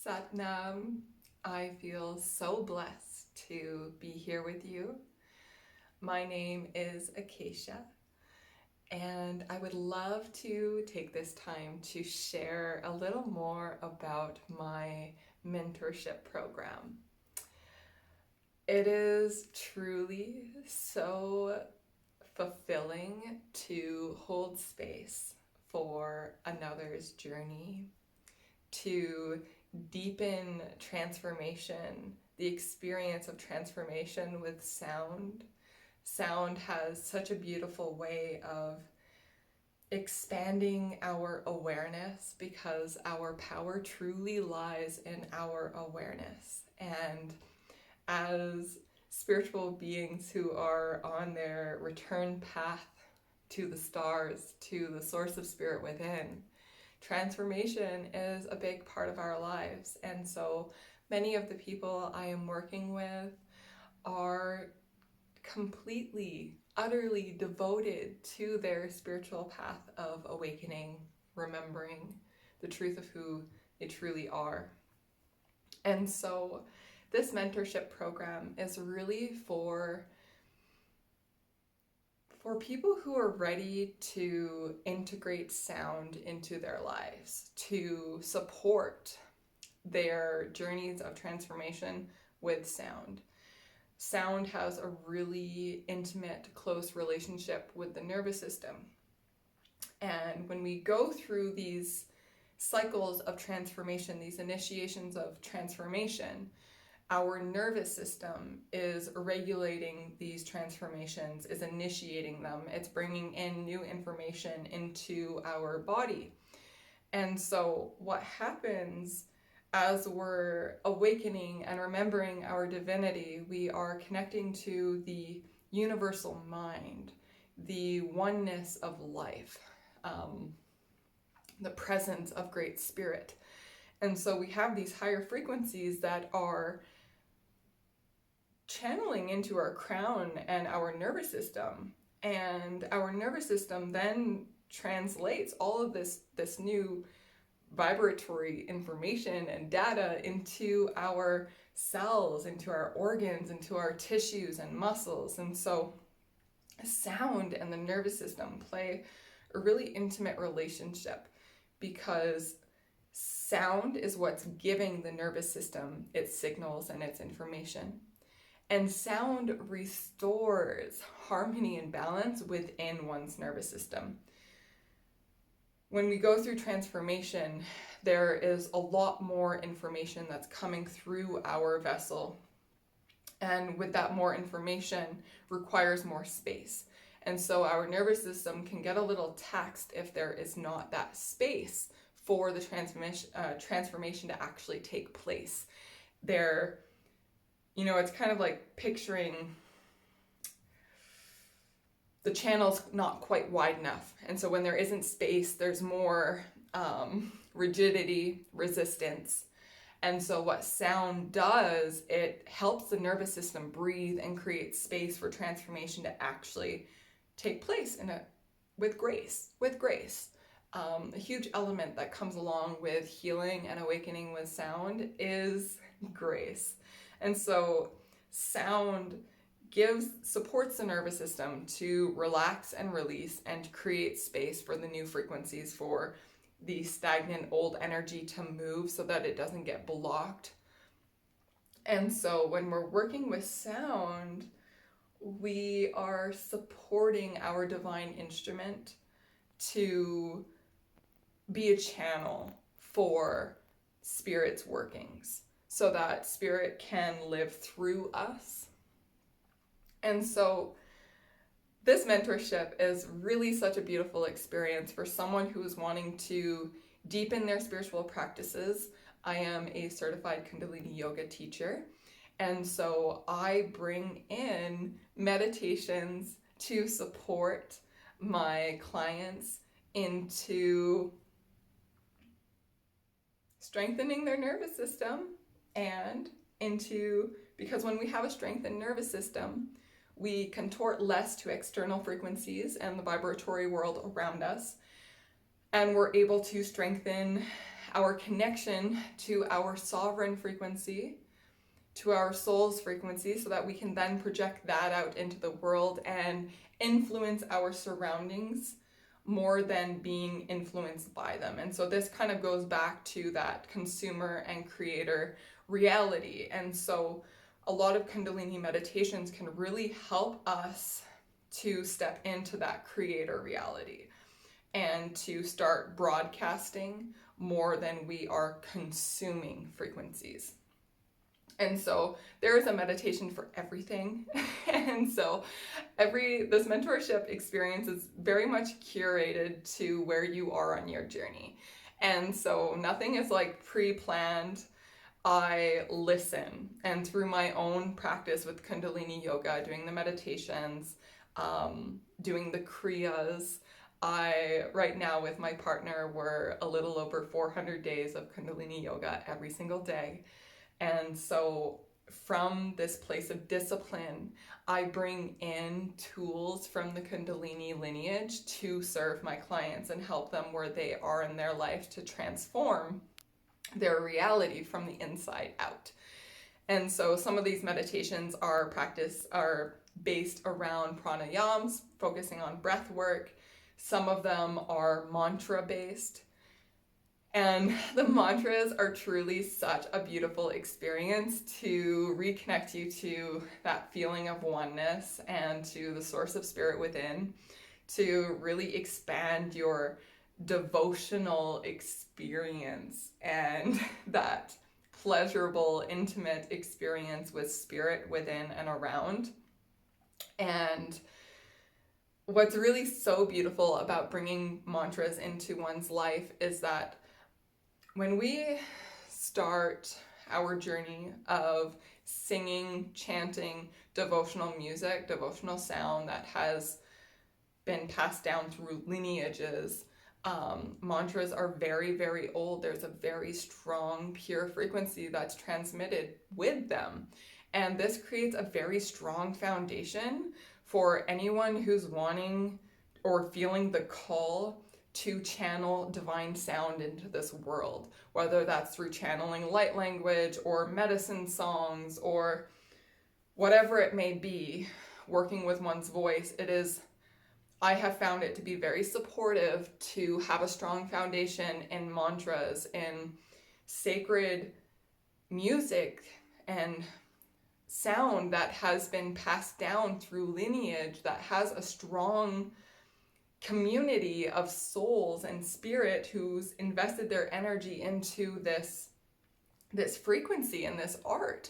Satnam. I feel so blessed to be here with you. My name is Acacia, and I would love to take this time to share a little more about my mentorship program. It is truly so fulfilling to hold space for another's journey, to deepen transformation, the experience of transformation with sound. Sound has such a beautiful way of expanding our awareness because our power truly lies in our awareness. And as spiritual beings who are on their return path to the stars, to the source of spirit within, transformation is a big part of our lives. And so many of the people I am working with are completely, utterly devoted to their spiritual path of awakening, remembering the truth of who they truly are. And so this mentorship program is really for people who are ready to integrate sound into their lives, to support their journeys of transformation with sound. Sound has a really intimate, close relationship with the nervous system. And when we go through these cycles of transformation, these initiations of transformation, our nervous system is regulating these transformations, is initiating them. It's bringing in new information into our body. And so what happens as we're awakening and remembering our divinity, we are connecting to the universal mind, the oneness of life, the presence of Great Spirit. And so we have these higher frequencies that are channeling into our crown and our nervous system. And our nervous system then translates all of this new vibratory information and data into our cells, into our organs, into our tissues and muscles. And so sound and the nervous system play a really intimate relationship because sound is what's giving the nervous system its signals and its information. And sound restores harmony and balance within one's nervous system. When we go through transformation, there is a lot more information that's coming through our vessel. And with that more information requires more space. And so our nervous system can get a little taxed if there is not that space for the transformation to actually take place. It's kind of like picturing the channel's not quite wide enough. And so when there isn't space, there's more rigidity, resistance. And so what sound does, it helps the nervous system breathe and create space for transformation to actually take place with grace. A huge element that comes along with healing and awakening with sound is grace. And so sound supports the nervous system to relax and release and to create space for the new frequencies, for the stagnant old energy to move so that it doesn't get blocked. And so when we're working with sound, we are supporting our divine instrument to be a channel for Spirit's workings so that Spirit can live through us. And so this mentorship is really such a beautiful experience for someone who is wanting to deepen their spiritual practices. I am a certified Kundalini yoga teacher, and so I bring in meditations to support my clients into strengthening their nervous system because when we have a strengthened nervous system, we contort less to external frequencies and the vibratory world around us, and we're able to strengthen our connection to our sovereign frequency, to our soul's frequency, so that we can then project that out into the world and influence our surroundings more than being influenced by them. And so this kind of goes back to that consumer and creator reality. And so a lot of Kundalini meditations can really help us to step into that creator reality and to start broadcasting more than we are consuming frequencies. And so there is a meditation for everything. And so this mentorship experience is very much curated to where you are on your journey. And so nothing is like pre-planned. I listen, and through my own practice with Kundalini yoga, doing the meditations, doing the kriyas, right now with my partner, we're a little over 400 days of Kundalini yoga every single day. And so from this place of discipline, I bring in tools from the Kundalini lineage to serve my clients and help them where they are in their life to transform their reality from the inside out. And so some of these meditations are based around pranayams, focusing on breath work. Some of them are mantra based. And the mantras are truly such a beautiful experience to reconnect you to that feeling of oneness and to the source of spirit within, to really expand your devotional experience and that pleasurable, intimate experience with spirit within and around. And what's really so beautiful about bringing mantras into one's life is that when we start our journey of singing, chanting devotional music, devotional sound that has been passed down through lineages, mantras are very, very old. There's a very strong, pure frequency that's transmitted with them. And this creates a very strong foundation for anyone who's wanting or feeling the call to channel divine sound into this world, whether that's through channeling light language or medicine songs or whatever it may be, working with one's voice. I have found it to be very supportive to have a strong foundation in mantras, in sacred music and sound that has been passed down through lineage, that has a strong community of souls and spirit who's invested their energy into this frequency and this art.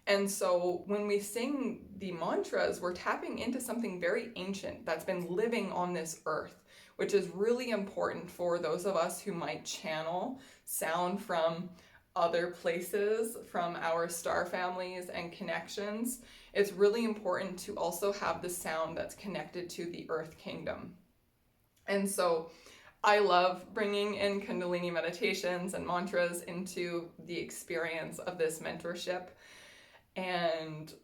And so when we sing the mantras, we're tapping into something very ancient that's been living on this earth, which is really important for those of us who might channel sound from other places, from our star families and connections. It's really important to also have the sound that's connected to the earth kingdom. And so I love bringing in Kundalini meditations and mantras into the experience of this mentorship. And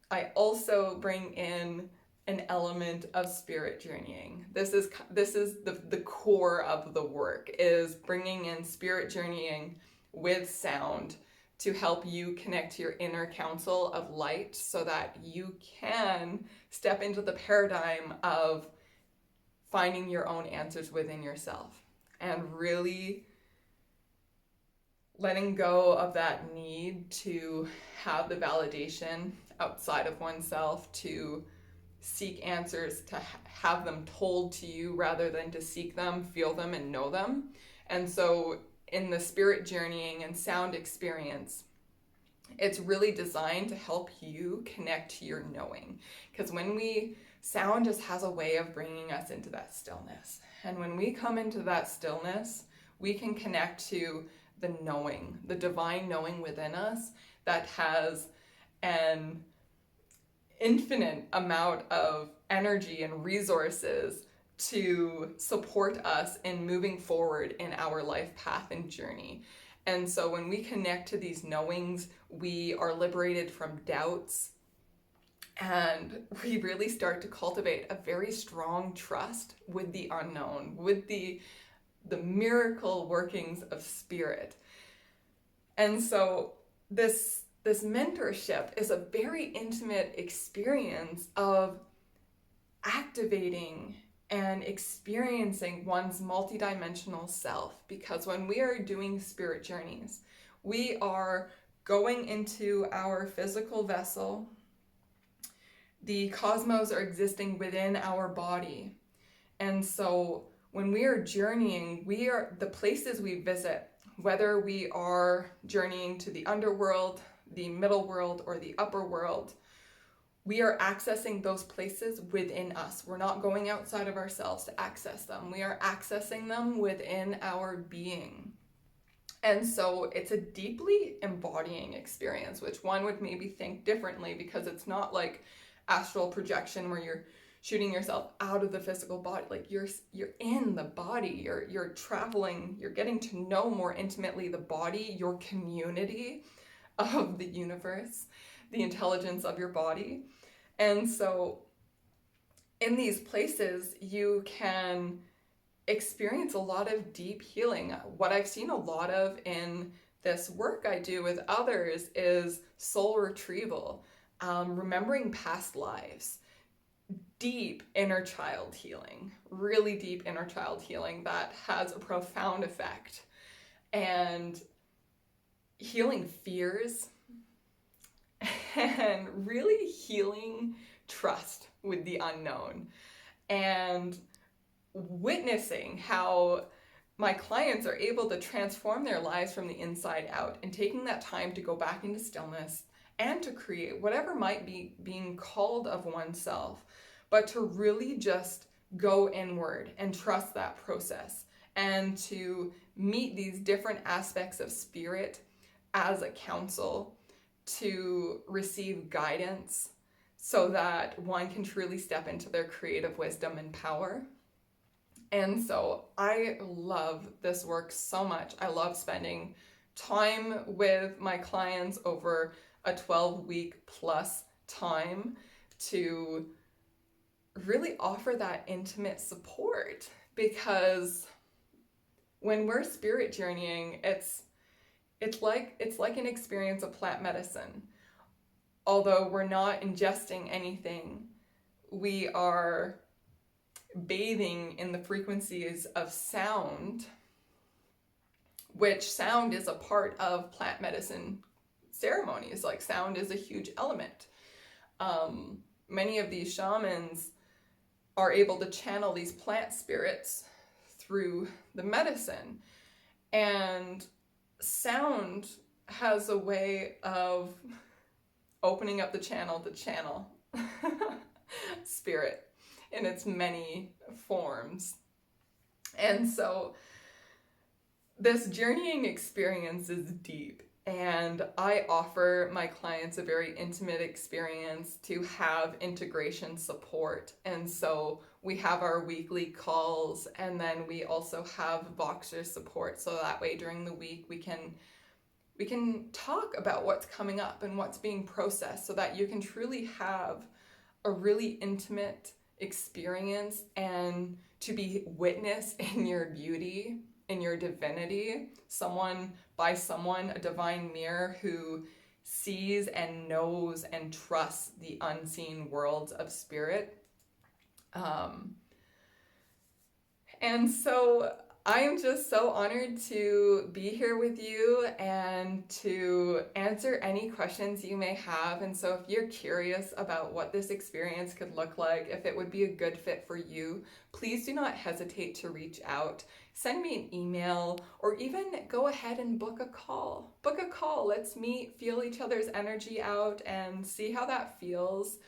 I also bring in an element of spirit journeying. This is the core of the work, is bringing in spirit journeying with sound to help you connect to your inner council of light so that you can step into the paradigm of finding your own answers within yourself and really letting go of that need to have the validation outside of oneself, to seek answers, to have them told to you rather than to seek them, feel them, and know them. And so in the spirit journeying and sound experience, it's really designed to help you connect to your knowing. Because sound just has a way of bringing us into that stillness. And when we come into that stillness, we can connect to the knowing, the divine knowing within us that has an infinite amount of energy and resources to support us in moving forward in our life path and journey. And so when we connect to these knowings, we are liberated from doubts, and we really start to cultivate a very strong trust with the unknown, with the the miracle workings of spirit. And so this mentorship is a very intimate experience of activating and experiencing one's multidimensional self, because when we are doing spirit journeys, we are going into our physical vessel. The cosmos are existing within our body. And so when we are journeying, the places we visit, whether we are journeying to the underworld, the middle world, or the upper world, we are accessing those places within us. We're not going outside of ourselves to access them. We are accessing them within our being. And so it's a deeply embodying experience, which one would maybe think differently, because it's not like astral projection where you're shooting yourself out of the physical body. Like you're in the body, you're traveling, you're getting to know more intimately the body, your community of the universe, the intelligence of your body. And so in these places, you can experience a lot of deep healing. What I've seen a lot of in this work I do with others is soul retrieval, remembering past lives, deep inner child healing, really deep inner child healing that has a profound effect, and healing fears, and really healing trust with the unknown, and witnessing how my clients are able to transform their lives from the inside out, and taking that time to go back into stillness and to create whatever might be being called of oneself, but to really just go inward and trust that process, and to meet these different aspects of spirit as a counsel, to receive guidance so that one can truly step into their creative wisdom and power. And so I love this work so much. I love spending time with my clients over a 12-week plus time to really offer that intimate support, because when we're spirit journeying, it's like an experience of plant medicine. Although we're not ingesting anything, we are bathing in the frequencies of sound, which sound is a part of plant medicine ceremonies. Like sound is a huge element. Many of these shamans are able to channel these plant spirits through the medicine, and sound has a way of opening up the channel to channel spirit in its many forms. And so this journeying experience is deep, and I offer my clients a very intimate experience to have integration support. And so we have our weekly calls, and then we also have Voxer support, so that way during the week we can talk about what's coming up and what's being processed, so that you can truly have a really intimate experience and to be witnessed in your beauty, in your divinity, a divine mirror who sees and knows and trusts the unseen worlds of spirit. And so I am just so honored to be here with you and to answer any questions you may have. And so if you're curious about what this experience could look like, if it would be a good fit for you, please do not hesitate to reach out. Send me an email, or even go ahead and book a call. Book a call. Let's meet, feel each other's energy out, and see how that feels.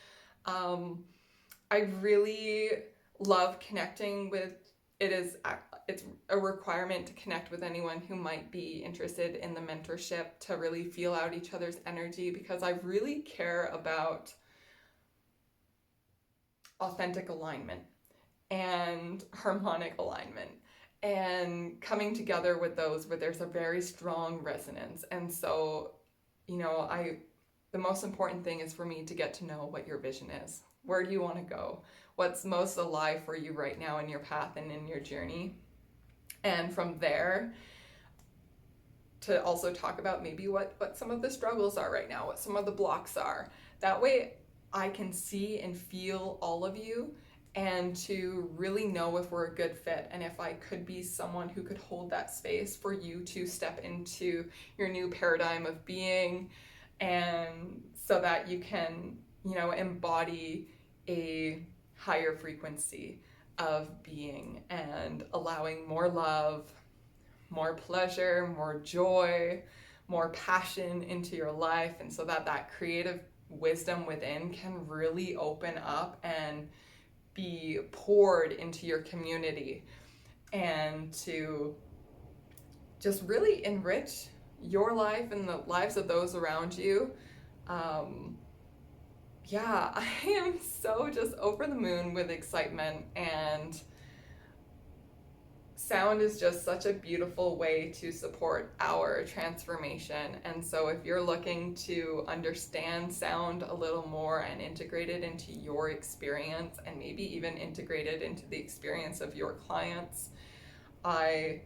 I really love connecting with, it's a requirement to connect with anyone who might be interested in the mentorship, to really feel out each other's energy, because I really care about authentic alignment and harmonic alignment, and coming together with those where there's a very strong resonance. And so, the most important thing is for me to get to know what your vision is. Where do you want to go? What's most alive for you right now in your path and in your journey? And from there, to also talk about maybe what some of the struggles are right now, what some of the blocks are. That way I can see and feel all of you, and to really know if we're a good fit and if I could be someone who could hold that space for you to step into your new paradigm of being, and so that you can, embody a higher frequency of being and allowing more love, more pleasure, more joy, more passion into your life, and so that creative wisdom within can really open up and be poured into your community, and to just really enrich your life and the lives of those around you. I am so just over the moon with excitement, and sound is just such a beautiful way to support our transformation. And so if you're looking to understand sound a little more and integrate it into your experience, and maybe even integrate it into the experience of your clients, I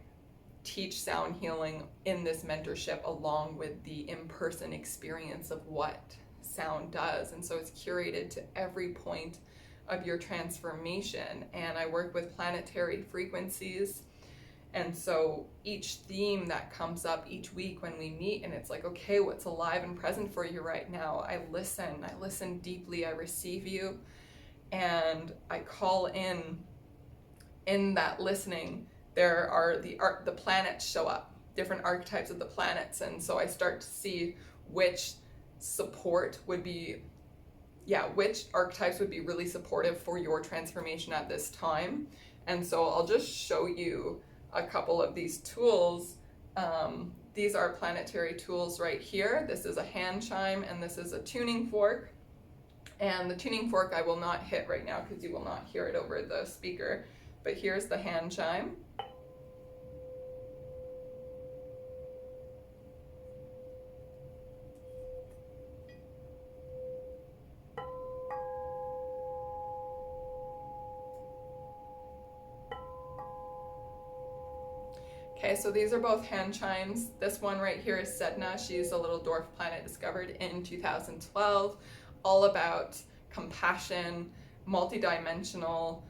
teach sound healing in this mentorship along with the in-person experience of what sound does. And so it's curated to every point of your transformation. And I work with planetary frequencies. And so each theme that comes up each week when we meet, and it's like, okay, what's alive and present for you right now? I listen deeply, I receive you, and I call in that listening. There are the planets show up, different archetypes of the planets. And so I start to see which archetypes would be really supportive for your transformation at this time. And so I'll just show you a couple of these tools. These are planetary tools right here. This is a hand chime, and this is a tuning fork. And the tuning fork I will not hit right now because you will not hear it over the speaker. But here's the hand chime. Okay, so these are both hand chimes. This one right here is Sedna. She's a little dwarf planet discovered in 2012, all about compassion, multidimensional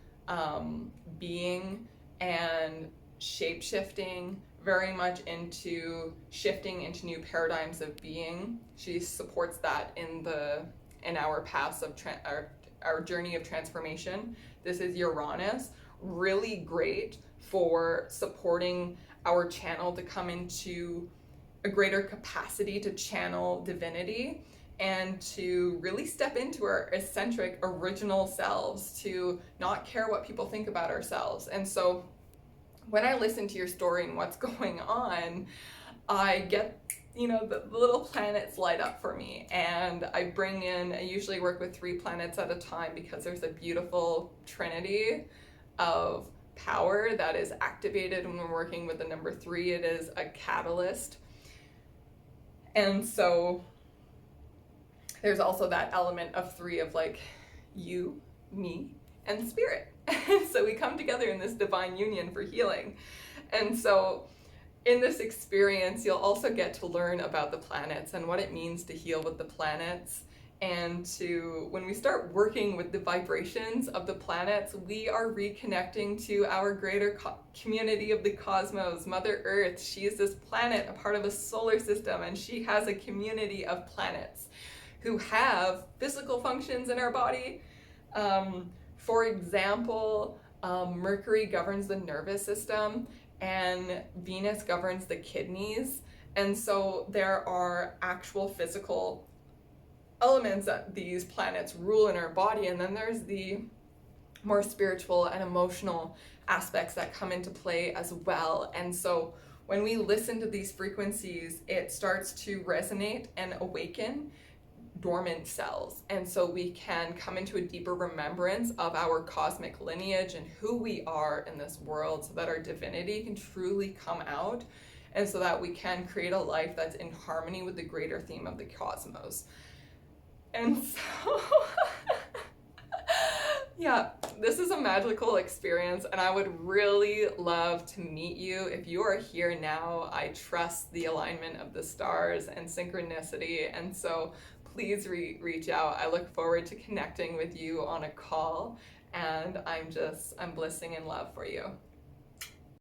being, and shape-shifting, very much into shifting into new paradigms of being. She supports that in our paths of our journey of transformation. This is Uranus, really great for supporting our channel to come into a greater capacity to channel divinity, and to really step into our eccentric original selves, to not care what people think about ourselves. And so when I listen to your story and what's going on, I get, the little planets light up for me, and I usually work with 3 planets at a time, because there's a beautiful trinity of power that is activated when we're working with the number 3. It is a catalyst. And so there's also that element of 3 of like you, me, and spirit. And so we come together in this divine union for healing. And so in this experience, you'll also get to learn about the planets and what it means to heal with the planets. And when we start working with the vibrations of the planets, we are reconnecting to our greater community of the cosmos. Mother Earth, she is this planet, a part of a solar system, and she has a community of planets who have physical functions in our body. For example, Mercury governs the nervous system, and Venus governs the kidneys. And so there are actual physical elements that these planets rule in our body, and then there's the more spiritual and emotional aspects that come into play as well. And so when we listen to these frequencies, it starts to resonate and awaken dormant cells, and so we can come into a deeper remembrance of our cosmic lineage and who we are in this world, so that our divinity can truly come out, and so that we can create a life that's in harmony with the greater theme of the cosmos. And so Yeah, this is a magical experience, and I would really love to meet you. If you are here now, I trust the alignment of the stars and synchronicity, and so please reach out. I look forward to connecting with you on a call, and I'm blissing in love for you.